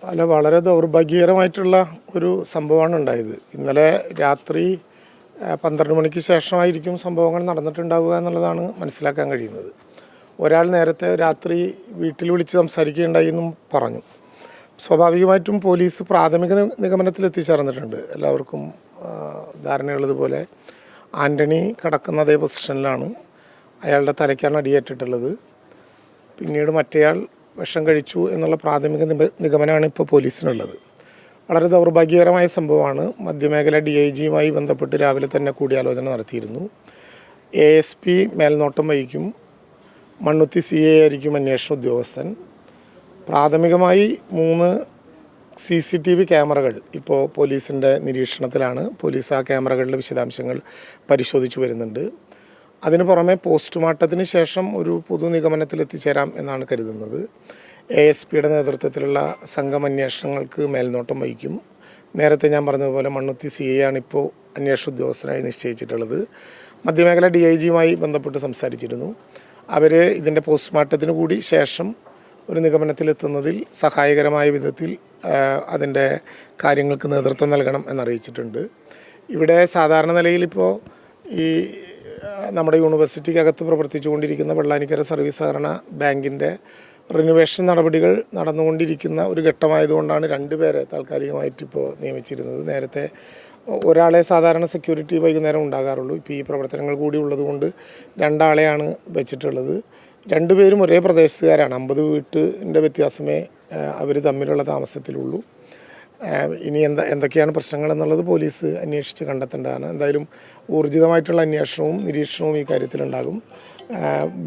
അല്ല, വളരെ ദൗർഭാഗ്യകരമായിട്ടുള്ള ഒരു സംഭവമാണ് ഉണ്ടായത്. ഇന്നലെ രാത്രി 12 മണിക്ക് ശേഷമായിരിക്കും സംഭവങ്ങൾ നടന്നിട്ടുണ്ടാവുക എന്നുള്ളതാണ് മനസ്സിലാക്കാൻ കഴിയുന്നത്. ഒരാൾ നേരത്തെ രാത്രി വീട്ടിൽ വിളിച്ച് സംസാരിക്കുകയുണ്ടായി എന്നും പറഞ്ഞു. സ്വാഭാവികമായിട്ടും പോലീസ് പ്രാഥമിക നിഗമനത്തിൽ എത്തിച്ചേർന്നിട്ടുണ്ട്. എല്ലാവർക്കും ധാരണയുള്ളതുപോലെ ആൻ്റണി കിടക്കുന്ന അതേ പൊസിഷനിലാണ്. അയാളുടെ തലയ്ക്കാണ് അടിയേറ്റിട്ടുള്ളത്. പിന്നീട് മറ്റേയാൾ വിഷം കഴിച്ചു എന്നുള്ള പ്രാഥമിക നിഗമനമാണ് ഇപ്പോൾ പോലീസിനുള്ളത്. വളരെ ദൗർഭാഗ്യകരമായ സംഭവമാണ്. മധ്യമേഖല DIGയുമായി ബന്ധപ്പെട്ട് രാവിലെ തന്നെ കൂടിയാലോചന നടത്തിയിരുന്നു. ASP മേൽനോട്ടം വഹിക്കും, മണ്ണുത്തി CA ആയിരിക്കും അന്വേഷണ ഉദ്യോഗസ്ഥൻ. പ്രാഥമികമായി 3 CCTV ക്യാമറകൾ ഇപ്പോൾ പോലീസിൻ്റെ നിരീക്ഷണത്തിലാണ്. പോലീസ് ആ ക്യാമറകളുടെ വിശദാംശങ്ങൾ പരിശോധിച്ചു വരുന്നുണ്ട്. അതിന് പുറമെ പോസ്റ്റ്മോർട്ടത്തിന് ശേഷം ഒരു പൊതു നിഗമനത്തിൽ എത്തിച്ചേരാം എന്നാണ് കരുതുന്നത്. ASPയുടെ നേതൃത്വത്തിലുള്ള സംഘം അന്വേഷണങ്ങൾക്ക് മേൽനോട്ടം വഹിക്കും. നേരത്തെ ഞാൻ പറഞ്ഞതുപോലെ മണ്ണുത്തി CA ആണ് ഇപ്പോൾ അന്വേഷണ ഉദ്യോഗസ്ഥനായി നിശ്ചയിച്ചിട്ടുള്ളത്. മധ്യമേഖല DIGയുമായി ബന്ധപ്പെട്ട് സംസാരിച്ചിരുന്നു. അവർ ഇതിൻ്റെ പോസ്റ്റ്മോർട്ടത്തിന് കൂടി ശേഷം ഒരു നിഗമനത്തിലെത്തുന്നതിൽ സഹായകരമായ വിധത്തിൽ അതിൻ്റെ കാര്യങ്ങൾക്ക് നേതൃത്വം നൽകണം എന്നറിയിച്ചിട്ടുണ്ട്. ഇവിടെ സാധാരണ നിലയിലിപ്പോൾ ഈ നമ്മുടെ യൂണിവേഴ്സിറ്റിക്കകത്ത് പ്രവർത്തിച്ചു കൊണ്ടിരിക്കുന്ന വെള്ളാനിക്കര സർവീസ് സഹകരണ ബാങ്കിൻ്റെ റിനോവേഷൻ നടപടികൾ നടന്നുകൊണ്ടിരിക്കുന്ന ഒരു ഘട്ടമായതുകൊണ്ടാണ് 2 പേരെ താൽക്കാലികമായിട്ടിപ്പോൾ നിയമിച്ചിരുന്നത്. നേരത്തെ ഒരാളെ സാധാരണ സെക്യൂരിറ്റി വൈകുന്നേരം ഉണ്ടാകാറുള്ളൂ. ഇപ്പോൾ ഈ പ്രവർത്തനങ്ങൾ കൂടി ഉള്ളതുകൊണ്ട് 2 ആളെയാണ് വെച്ചിട്ടുള്ളത്. 2 പേരും ഒരേ പ്രദേശത്തുകാരാണ്. 50 വീട്ടിൻ്റെ വ്യത്യാസമേ അവർ തമ്മിലുള്ള താമസത്തിലുള്ളൂ. ഇനി എന്തൊക്കെയാണ് പ്രശ്നങ്ങൾ എന്നുള്ളത് പോലീസ് അന്വേഷിച്ച് കണ്ടെത്തേണ്ടതാണ്. എന്തായാലും ഊർജിതമായിട്ടുള്ള അന്വേഷണവും നിരീക്ഷണവും ഈ കാര്യത്തിലുണ്ടാകും.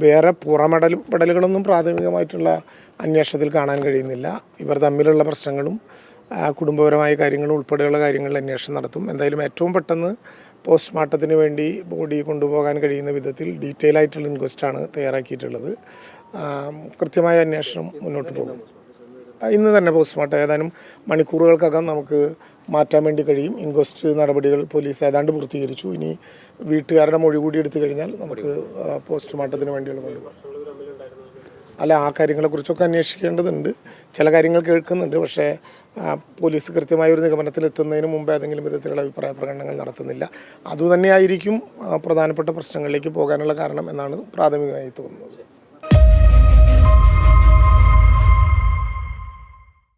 വേറെ പുറമെടലുകളൊന്നും പ്രാഥമികമായിട്ടുള്ള അന്വേഷണത്തിൽ കാണാൻ കഴിയുന്നില്ല. ഇവർ തമ്മിലുള്ള പ്രശ്നങ്ങളും കുടുംബപരമായ കാര്യങ്ങളും ഉൾപ്പെടെയുള്ള കാര്യങ്ങളിൽ അന്വേഷണം നടത്തും. എന്തായാലും ഏറ്റവും പെട്ടെന്ന് പോസ്റ്റ്മോർട്ടത്തിന് വേണ്ടി ബോഡി കൊണ്ടുപോകാൻ കഴിയുന്ന വിധത്തിൽ ഡീറ്റെയിൽ ആയിട്ടുള്ള ഇൻക്വസ്റ്റാണ് തയ്യാറാക്കിയിട്ടുള്ളത്. കൃത്യമായ അന്വേഷണം മുന്നോട്ട് പോകും. ഇന്ന് തന്നെ പോസ്റ്റ്മോർട്ടം ഏതാനും മണിക്കൂറുകൾക്കകം നമുക്ക് മാറ്റാൻ വേണ്ടി കഴിയും. ഇൻക്വസ്റ്റ് നടപടികൾ പോലീസ് ഏതാണ്ട് പൂർത്തീകരിച്ചു. ഇനി വീട്ടുകാരുടെ മൊഴി കൂടി എടുത്തു കഴിഞ്ഞാൽ നമുക്ക് പോസ്റ്റ്മോർട്ടത്തിന് വേണ്ടിയുള്ള കൊണ്ടുപോകാം. അല്ല, ആ കാര്യങ്ങളെക്കുറിച്ചൊക്കെ അന്വേഷിക്കേണ്ടതുണ്ട്. ചില കാര്യങ്ങൾ കേൾക്കുന്നുണ്ട്. പക്ഷേ പോലീസ് കൃത്യമായ ഒരു നിഗമനത്തിലെത്തുന്നതിന് മുമ്പ് ഏതെങ്കിലും വിധത്തിലുള്ള അഭിപ്രായ പ്രകടനങ്ങൾ നടത്തുന്നില്ല. അതുതന്നെയായിരിക്കും പ്രധാനപ്പെട്ട പ്രശ്നങ്ങളിലേക്ക് പോകാനുള്ള കാരണം എന്നാണ് പ്രാഥമികമായി തോന്നുന്നത്.